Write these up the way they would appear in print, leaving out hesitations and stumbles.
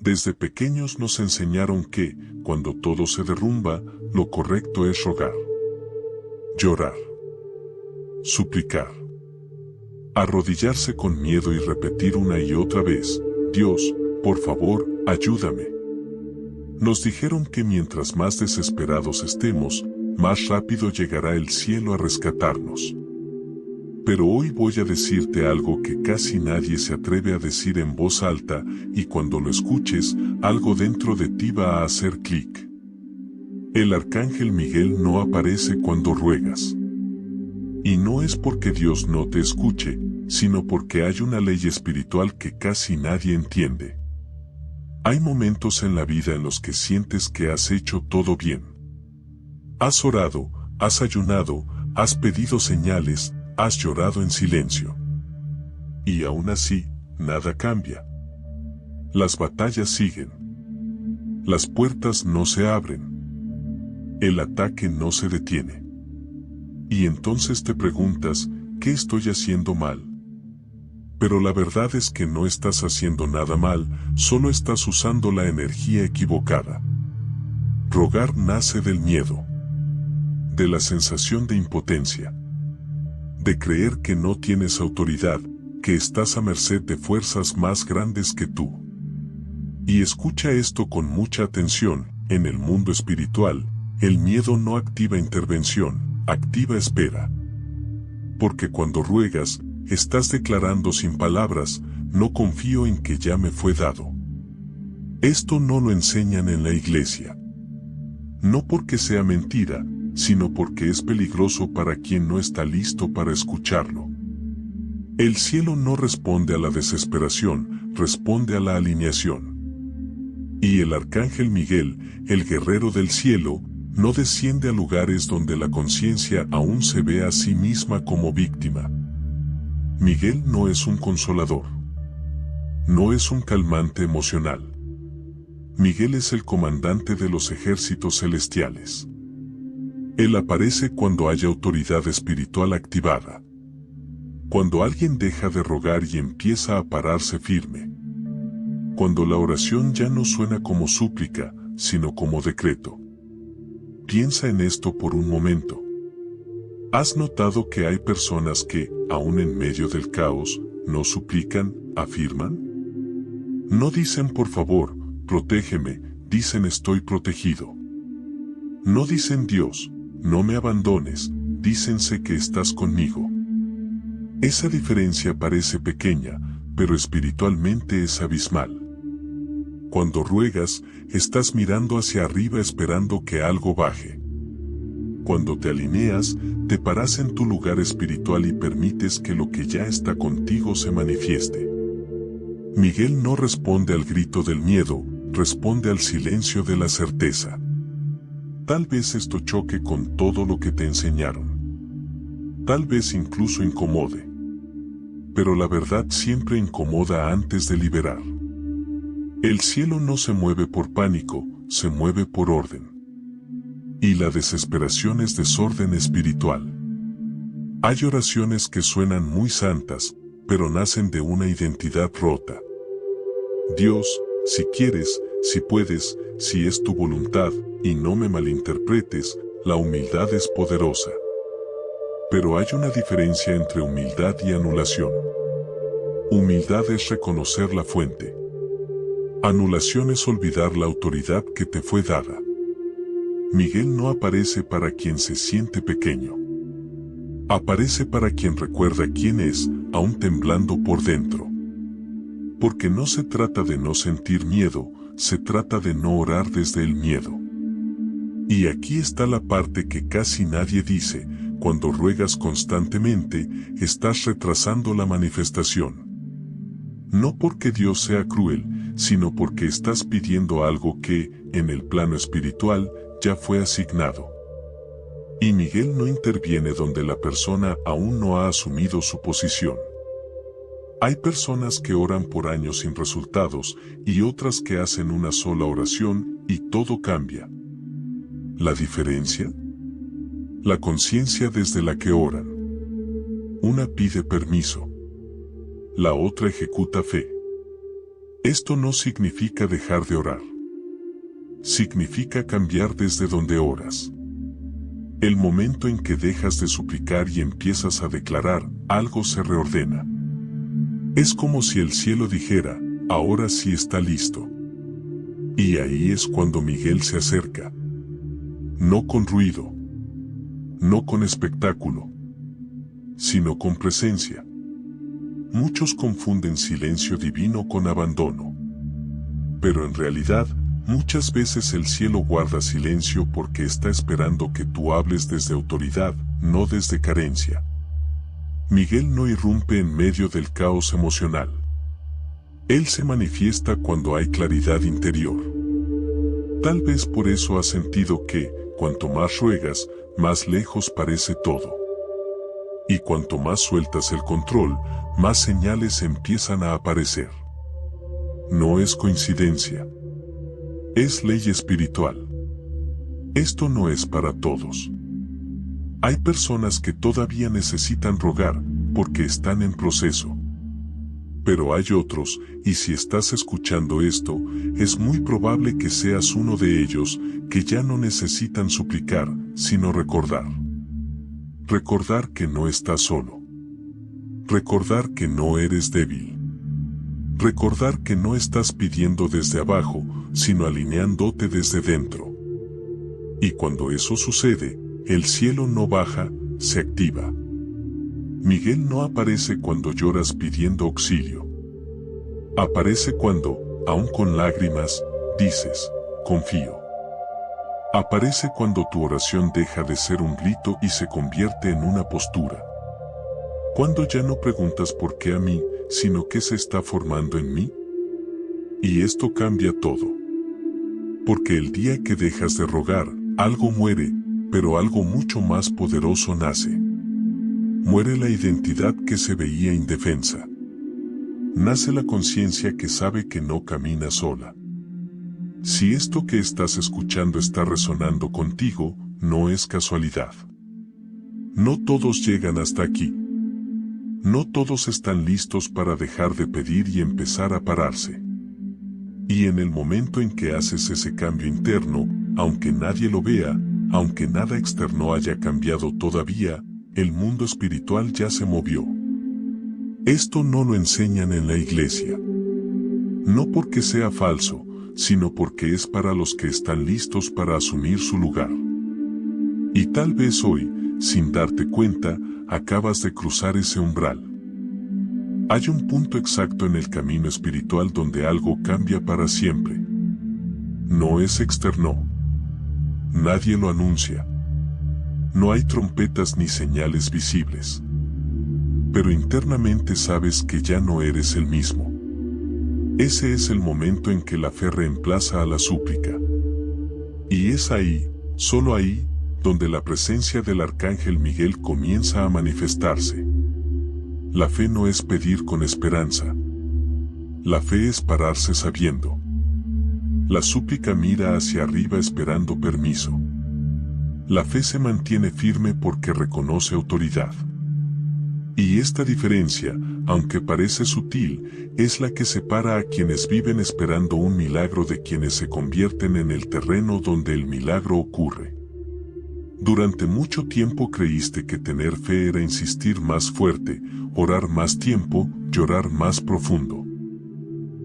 Desde pequeños nos enseñaron que, cuando todo se derrumba, lo correcto es rogar, llorar, suplicar, arrodillarse con miedo y repetir una y otra vez: Dios, por favor, ayúdame. Nos dijeron que mientras más desesperados estemos, más rápido llegará el cielo a rescatarnos. Pero hoy voy a decirte algo que casi nadie se atreve a decir en voz alta, y cuando lo escuches, algo dentro de ti va a hacer clic. El arcángel Miguel no aparece cuando ruegas. Y no es porque Dios no te escuche, sino porque hay una ley espiritual que casi nadie entiende. Hay momentos en la vida en los que sientes que has hecho todo bien. Has orado, has ayunado, has pedido señales, has llorado en silencio. Y aún así, nada cambia. Las batallas siguen. Las puertas no se abren. El ataque no se detiene. Y entonces te preguntas: ¿qué estoy haciendo mal? Pero la verdad es que no estás haciendo nada mal, solo estás usando la energía equivocada. Rogar nace del miedo, de la sensación de impotencia, de creer que no tienes autoridad, que estás a merced de fuerzas más grandes que tú. Y escucha esto con mucha atención: en el mundo espiritual, el miedo no activa intervención, activa espera. Porque cuando ruegas, estás declarando sin palabras: no confío en que ya me fue dado. Esto no lo enseñan en la iglesia. No porque sea mentira, sino porque es peligroso para quien no está listo para escucharlo. El cielo no responde a la desesperación, responde a la alineación. Y el arcángel Miguel, el guerrero del cielo, no desciende a lugares donde la conciencia aún se ve a sí misma como víctima. Miguel no es un consolador. No es un calmante emocional. Miguel es el comandante de los ejércitos celestiales. Él aparece cuando hay autoridad espiritual activada. Cuando alguien deja de rogar y empieza a pararse firme. Cuando la oración ya no suena como súplica, sino como decreto. Piensa en esto por un momento. ¿Has notado que hay personas que, aún en medio del caos, no suplican, afirman? No dicen por favor, protégeme, dicen estoy protegido. No dicen Dios, no me abandones, dicen sé que estás conmigo. Esa diferencia parece pequeña, pero espiritualmente es abismal. Cuando ruegas, estás mirando hacia arriba esperando que algo baje. Cuando te alineas, te paras en tu lugar espiritual y permites que lo que ya está contigo se manifieste. Miguel no responde al grito del miedo, responde al silencio de la certeza. Tal vez esto choque con todo lo que te enseñaron. Tal vez incluso incomode. Pero la verdad siempre incomoda antes de liberar. El cielo no se mueve por pánico, se mueve por orden. Y la desesperación es desorden espiritual. Hay oraciones que suenan muy santas, pero nacen de una identidad rota. Dios, si quieres, si puedes, si es tu voluntad, y no me malinterpretes, la humildad es poderosa. Pero hay una diferencia entre humildad y anulación. Humildad es reconocer la fuente. Anulación es olvidar la autoridad que te fue dada. Miguel no aparece para quien se siente pequeño. Aparece para quien recuerda quién es, aún temblando por dentro. Porque no se trata de no sentir miedo, se trata de no orar desde el miedo. Y aquí está la parte que casi nadie dice: cuando ruegas constantemente, estás retrasando la manifestación. No porque Dios sea cruel, sino porque estás pidiendo algo que, en el plano espiritual, ya fue asignado. Y Miguel no interviene donde la persona aún no ha asumido su posición. Hay personas que oran por años sin resultados, y otras que hacen una sola oración, y todo cambia. ¿La diferencia? La conciencia desde la que oran. Una pide permiso. La otra ejecuta fe. Esto no significa dejar de orar. Significa cambiar desde donde oras. El momento en que dejas de suplicar y empiezas a declarar, algo se reordena. Es como si el cielo dijera, ahora sí está listo. Y ahí es cuando Miguel se acerca. No con ruido, no con espectáculo, sino con presencia. Muchos confunden silencio divino con abandono. Pero en realidad, muchas veces el cielo guarda silencio porque está esperando que tú hables desde autoridad, no desde carencia. Miguel no irrumpe en medio del caos emocional. Él se manifiesta cuando hay claridad interior. Tal vez por eso has sentido que, cuanto más ruegas, más lejos parece todo. Y cuanto más sueltas el control, más señales empiezan a aparecer. No es coincidencia. Es ley espiritual. Esto no es para todos. Hay personas que todavía necesitan rogar, porque están en proceso. Pero hay otros, y si estás escuchando esto, es muy probable que seas uno de ellos, que ya no necesitan suplicar, sino recordar. Recordar que no estás solo. Recordar que no eres débil. Recordar que no estás pidiendo desde abajo, sino alineándote desde dentro. Y cuando eso sucede, el cielo no baja, se activa. Miguel no aparece cuando lloras pidiendo auxilio. Aparece cuando, aun con lágrimas, dices, confío. Aparece cuando tu oración deja de ser un grito y se convierte en una postura. Cuando ya no preguntas por qué a mí, sino qué se está formando en mí. Y esto cambia todo. Porque el día que dejas de rogar, algo muere, pero algo mucho más poderoso nace. Muere la identidad que se veía indefensa. Nace la conciencia que sabe que no camina sola. Si esto que estás escuchando está resonando contigo, no es casualidad. No todos llegan hasta aquí. No todos están listos para dejar de pedir y empezar a pararse. Y en el momento en que haces ese cambio interno, aunque nadie lo vea, aunque nada externo haya cambiado todavía, el mundo espiritual ya se movió. Esto no lo enseñan en la iglesia. No porque sea falso, sino porque es para los que están listos para asumir su lugar. Y tal vez hoy, sin darte cuenta, acabas de cruzar ese umbral. Hay un punto exacto en el camino espiritual donde algo cambia para siempre. No es externo. Nadie lo anuncia. No hay trompetas ni señales visibles. Pero internamente sabes que ya no eres el mismo. Ese es el momento en que la fe reemplaza a la súplica. Y es ahí, solo ahí, donde la presencia del Arcángel Miguel comienza a manifestarse. La fe no es pedir con esperanza. La fe es pararse sabiendo. La súplica mira hacia arriba esperando permiso. La fe se mantiene firme porque reconoce autoridad. Y esta diferencia, aunque parece sutil, es la que separa a quienes viven esperando un milagro de quienes se convierten en el terreno donde el milagro ocurre. Durante mucho tiempo creíste que tener fe era insistir más fuerte, orar más tiempo, llorar más profundo.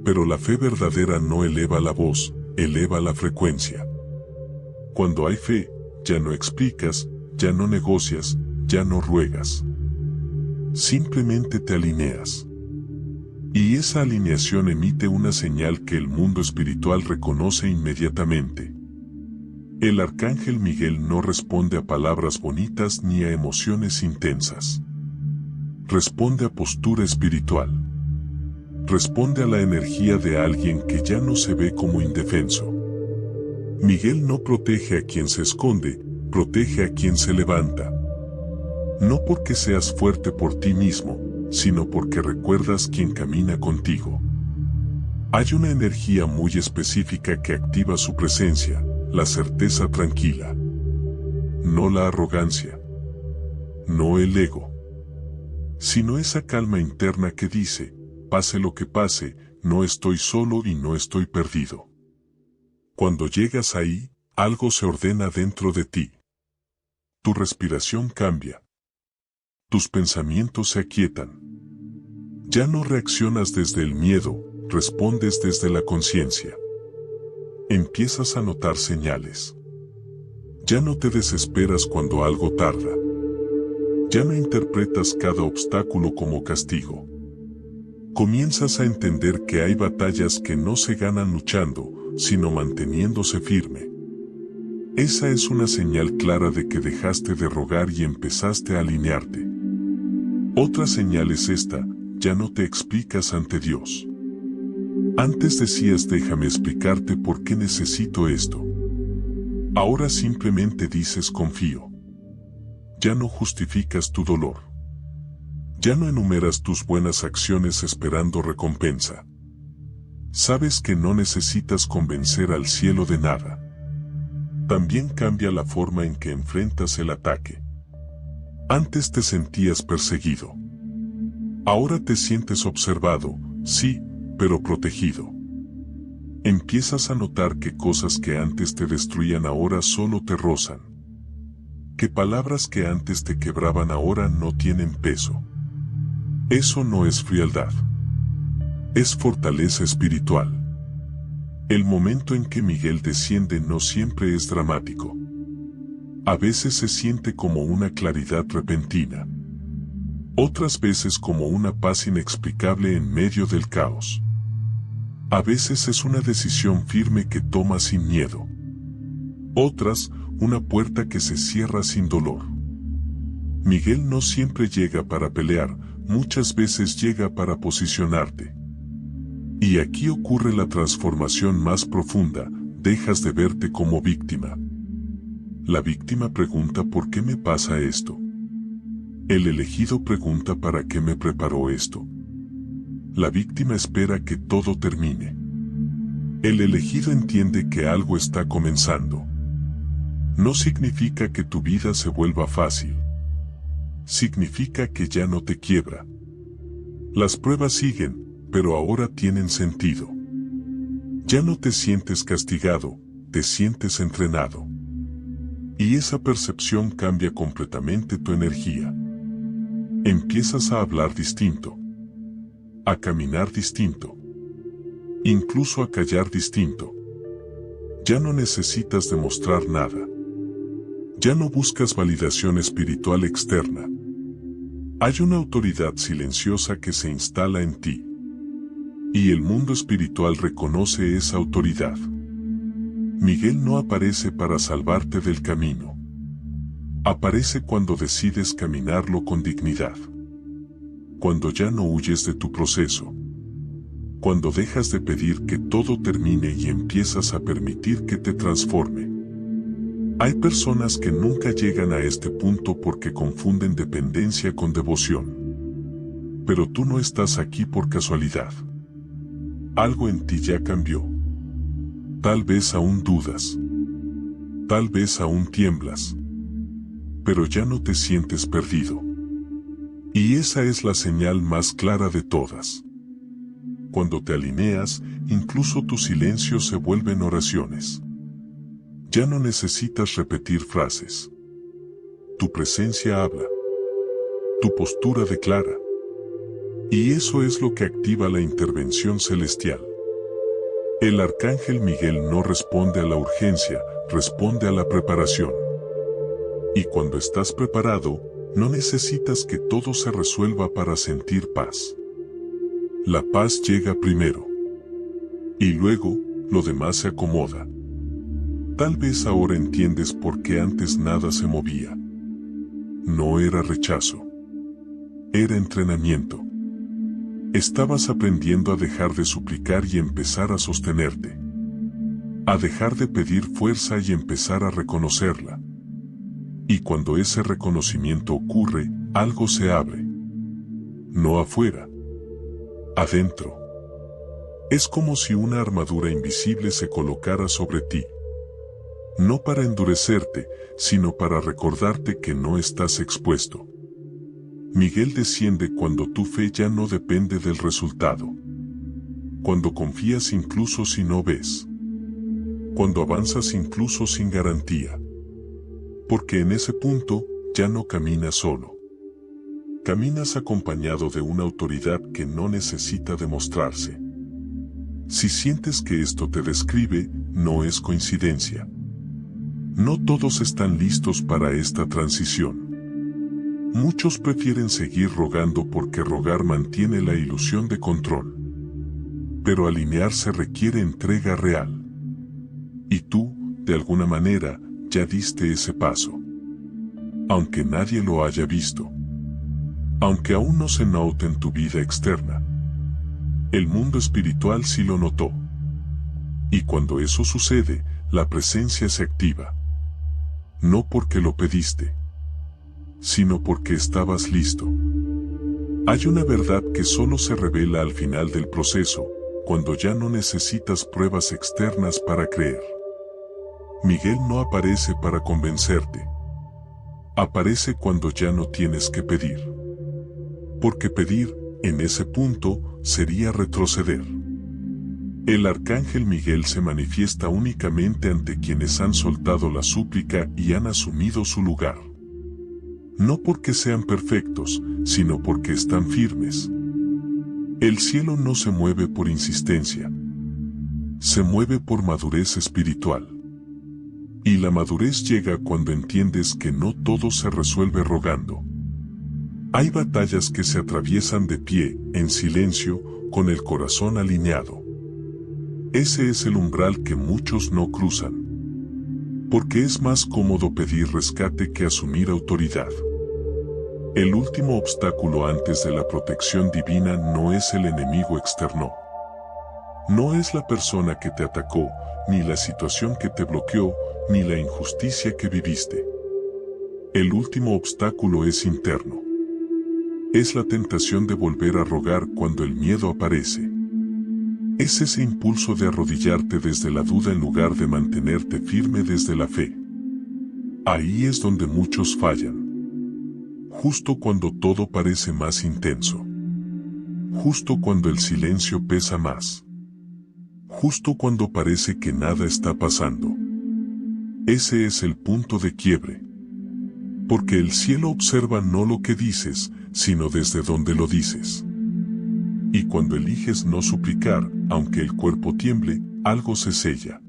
Pero la fe verdadera no eleva la voz, eleva la frecuencia. Cuando hay fe, ya no explicas, ya no negocias, ya no ruegas. Simplemente te alineas. Y esa alineación emite una señal que el mundo espiritual reconoce inmediatamente. El Arcángel Miguel no responde a palabras bonitas ni a emociones intensas. Responde a postura espiritual. Responde a la energía de alguien que ya no se ve como indefenso. Miguel no protege a quien se esconde, protege a quien se levanta. No porque seas fuerte por ti mismo, sino porque recuerdas quién camina contigo. Hay una energía muy específica que activa su presencia, la certeza tranquila. No la arrogancia. No el ego. Sino esa calma interna que dice, pase lo que pase, no estoy solo y no estoy perdido. Cuando llegas ahí, algo se ordena dentro de ti. Tu respiración cambia. Tus pensamientos se aquietan. Ya no reaccionas desde el miedo, respondes desde la conciencia. Empiezas a notar señales. Ya no te desesperas cuando algo tarda. Ya no interpretas cada obstáculo como castigo. Comienzas a entender que hay batallas que no se ganan luchando, sino manteniéndose firme. Esa es una señal clara de que dejaste de rogar y empezaste a alinearte. Otra señal es esta: ya no te explicas ante Dios. Antes decías déjame explicarte por qué necesito esto. Ahora simplemente dices confío. Ya no justificas tu dolor. Ya no enumeras tus buenas acciones esperando recompensa. Sabes que no necesitas convencer al cielo de nada. También cambia la forma en que enfrentas el ataque. Antes te sentías perseguido. Ahora te sientes observado, sí, pero protegido. Empiezas a notar que cosas que antes te destruían ahora solo te rozan. Que palabras que antes te quebraban ahora no tienen peso. Eso no es frialdad. Es fortaleza espiritual. El momento en que Miguel desciende no siempre es dramático. A veces se siente como una claridad repentina. Otras veces como una paz inexplicable en medio del caos. A veces es una decisión firme que toma sin miedo. Otras, una puerta que se cierra sin dolor. Miguel no siempre llega para pelear, muchas veces llega para posicionarte. Y aquí ocurre la transformación más profunda: dejas de verte como víctima. La víctima pregunta ¿por qué me pasa esto? El elegido pregunta ¿para qué me preparó esto? La víctima espera que todo termine. El elegido entiende que algo está comenzando. No significa que tu vida se vuelva fácil. Significa que ya no te quiebra. Las pruebas siguen, pero ahora tienen sentido. Ya no te sientes castigado, te sientes entrenado. Y esa percepción cambia completamente tu energía. Empiezas a hablar distinto. A caminar distinto. Incluso a callar distinto. Ya no necesitas demostrar nada. Ya no buscas validación espiritual externa. Hay una autoridad silenciosa que se instala en ti. Y el mundo espiritual reconoce esa autoridad. Miguel no aparece para salvarte del camino. Aparece cuando decides caminarlo con dignidad. Cuando ya no huyes de tu proceso. Cuando dejas de pedir que todo termine y empiezas a permitir que te transforme. Hay personas que nunca llegan a este punto porque confunden dependencia con devoción. Pero tú no estás aquí por casualidad. Algo en ti ya cambió. Tal vez aún dudas. Tal vez aún tiemblas. Pero ya no te sientes perdido. Y esa es la señal más clara de todas. Cuando te alineas, incluso tus silencios se vuelven oraciones. Ya no necesitas repetir frases. Tu presencia habla. Tu postura declara. Y eso es lo que activa la intervención celestial. El arcángel Miguel no responde a la urgencia, responde a la preparación. Y cuando estás preparado, no necesitas que todo se resuelva para sentir paz. La paz llega primero. Y luego, lo demás se acomoda. Tal vez ahora entiendes por qué antes nada se movía. No era rechazo. Era entrenamiento. Estabas aprendiendo a dejar de suplicar y empezar a sostenerte. A dejar de pedir fuerza y empezar a reconocerla. Y cuando ese reconocimiento ocurre, algo se abre. No afuera. Adentro. Es como si una armadura invisible se colocara sobre ti. No para endurecerte, sino para recordarte que no estás expuesto. Miguel desciende cuando tu fe ya no depende del resultado. cuando confías incluso si no ves, cuando avanzas incluso sin garantía. Porque en ese punto ya no caminas solo. Caminas acompañado de una autoridad que no necesita demostrarse. Si sientes que esto te describe, no es coincidencia. No todos están listos para esta transición. Muchos prefieren seguir rogando porque rogar mantiene la ilusión de control. Pero alinearse requiere entrega real. Y tú, de alguna manera, ya diste ese paso. Aunque nadie lo haya visto. Aunque aún no se note en tu vida externa. El mundo espiritual sí lo notó. Y cuando eso sucede, la presencia se activa. No porque lo pediste, sino porque estabas listo. Hay una verdad que solo se revela al final del proceso, cuando ya no necesitas pruebas externas para creer. Miguel no aparece para convencerte. Aparece cuando ya no tienes que pedir. Porque pedir, en ese punto, sería retroceder. El arcángel Miguel se manifiesta únicamente ante quienes han soltado la súplica y han asumido su lugar. No porque sean perfectos, sino porque están firmes. El cielo no se mueve por insistencia. Se mueve por madurez espiritual. Y la madurez llega cuando entiendes que no todo se resuelve rogando. Hay batallas que se atraviesan de pie, en silencio, con el corazón alineado. Ese es el umbral que muchos no cruzan. Porque es más cómodo pedir rescate que asumir autoridad. El último obstáculo antes de la protección divina no es el enemigo externo. No es la persona que te atacó, ni la situación que te bloqueó, ni la injusticia que viviste. El último obstáculo es interno. Es la tentación de volver a rogar cuando el miedo aparece. Es ese impulso de arrodillarte desde la duda en lugar de mantenerte firme desde la fe. Ahí es donde muchos fallan. Justo cuando todo parece más intenso. Justo cuando el silencio pesa más. Justo cuando parece que nada está pasando. Ese es el punto de quiebre. Porque el cielo observa no lo que dices, sino desde donde lo dices. Y cuando eliges no suplicar, aunque el cuerpo tiemble, algo se sella.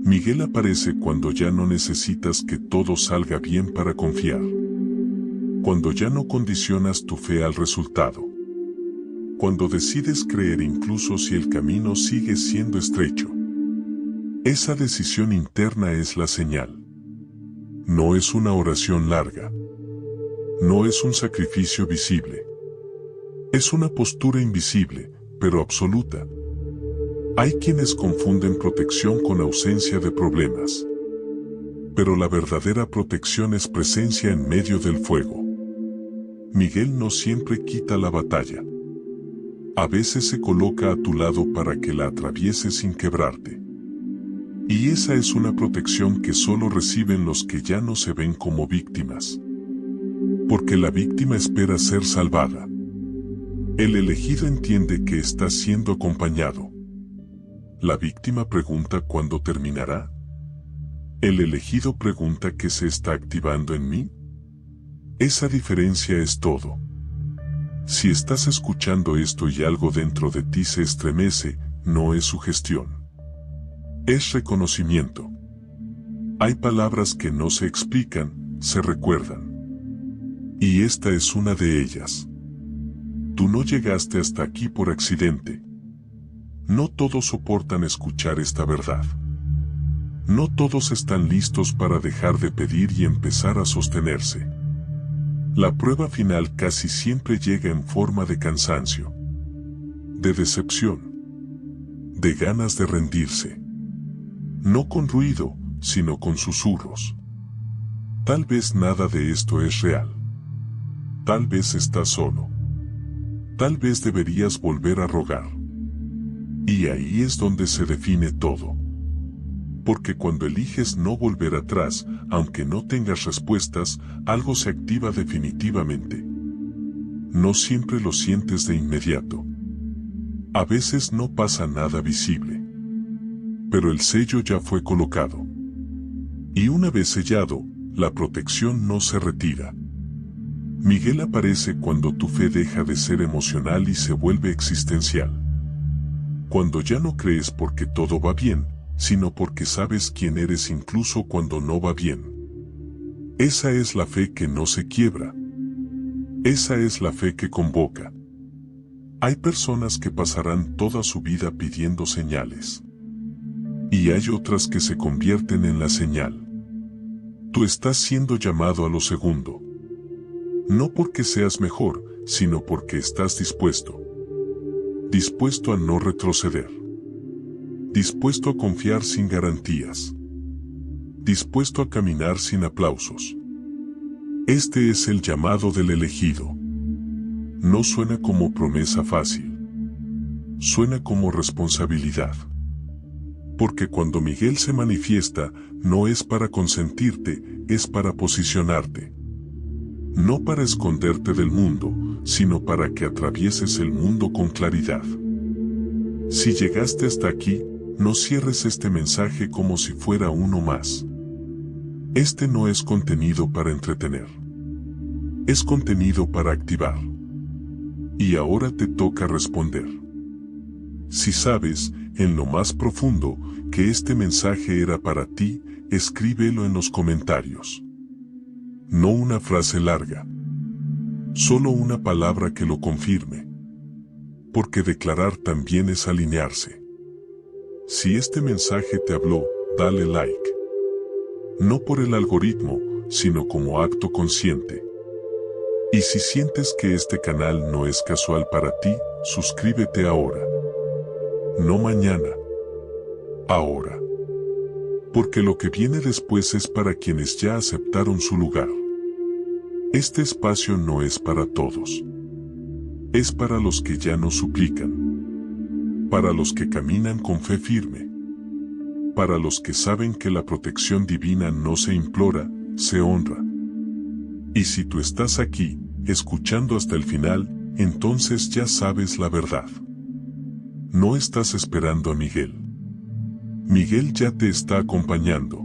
Miguel aparece cuando ya no necesitas que todo salga bien para confiar. Cuando ya no condicionas tu fe al resultado. Cuando decides creer incluso si el camino sigue siendo estrecho. Esa decisión interna es la señal. No es una oración larga. No es un sacrificio visible. Es una postura invisible, pero absoluta. Hay quienes confunden protección con ausencia de problemas. Pero la verdadera protección es presencia en medio del fuego. Miguel no siempre quita la batalla. A veces se coloca a tu lado para que la atravieses sin quebrarte. Y esa es una protección que solo reciben los que ya no se ven como víctimas. Porque la víctima espera ser salvada. El elegido entiende que está siendo acompañado. La víctima pregunta cuándo terminará. El elegido pregunta qué se está activando en mí. Esa diferencia es todo. Si estás escuchando esto y algo dentro de ti se estremece, no es sugestión. Es reconocimiento. Hay palabras que no se explican, se recuerdan. Y esta es una de ellas. Tú no llegaste hasta aquí por accidente. No todos soportan escuchar esta verdad. No todos están listos para dejar de pedir y empezar a sostenerse. La prueba final casi siempre llega en forma de cansancio, de decepción, de ganas de rendirse. No con ruido, sino con susurros. Tal vez nada de esto es real. Tal vez estás solo. Tal vez deberías volver a rogar. Y ahí es donde se define todo. Porque cuando eliges no volver atrás, aunque no tengas respuestas, algo se activa definitivamente. No siempre lo sientes de inmediato. A veces no pasa nada visible, pero el sello ya fue colocado. Y una vez sellado, la protección no se retira. Miguel aparece cuando tu fe deja de ser emocional y se vuelve existencial. Cuando ya no crees porque todo va bien, sino porque sabes quién eres incluso cuando no va bien. Esa es la fe que no se quiebra. Esa es la fe que convoca. Hay personas que pasarán toda su vida pidiendo señales. Y hay otras que se convierten en la señal. Tú estás siendo llamado a lo segundo. No porque seas mejor, sino porque estás dispuesto. Dispuesto a no retroceder. Dispuesto a confiar sin garantías. Dispuesto a caminar sin aplausos. Este es el llamado del elegido. No suena como promesa fácil. Suena como responsabilidad. Porque cuando Miguel se manifiesta, no es para consentirte, es para posicionarte. No para esconderte del mundo, sino para que atravieses el mundo con claridad. Si llegaste hasta aquí, no cierres este mensaje como si fuera uno más. Este no es contenido para entretener. Es contenido para activar. Y ahora te toca responder. Si sabes, en lo más profundo, que este mensaje era para ti, escríbelo en los comentarios. No una frase larga. Solo una palabra que lo confirme. Porque declarar también es alinearse. Si este mensaje te habló, dale like. No por el algoritmo, sino como acto consciente. Y si sientes que este canal no es casual para ti, suscríbete ahora. No mañana. Ahora. Porque lo que viene después es para quienes ya aceptaron su lugar. Este espacio no es para todos. Es para los que ya no suplican. Para los que caminan con fe firme. Para los que saben que la protección divina no se implora, se honra. Y si tú estás aquí, escuchando hasta el final, entonces ya sabes la verdad. No estás esperando a Miguel. Miguel ya te está acompañando.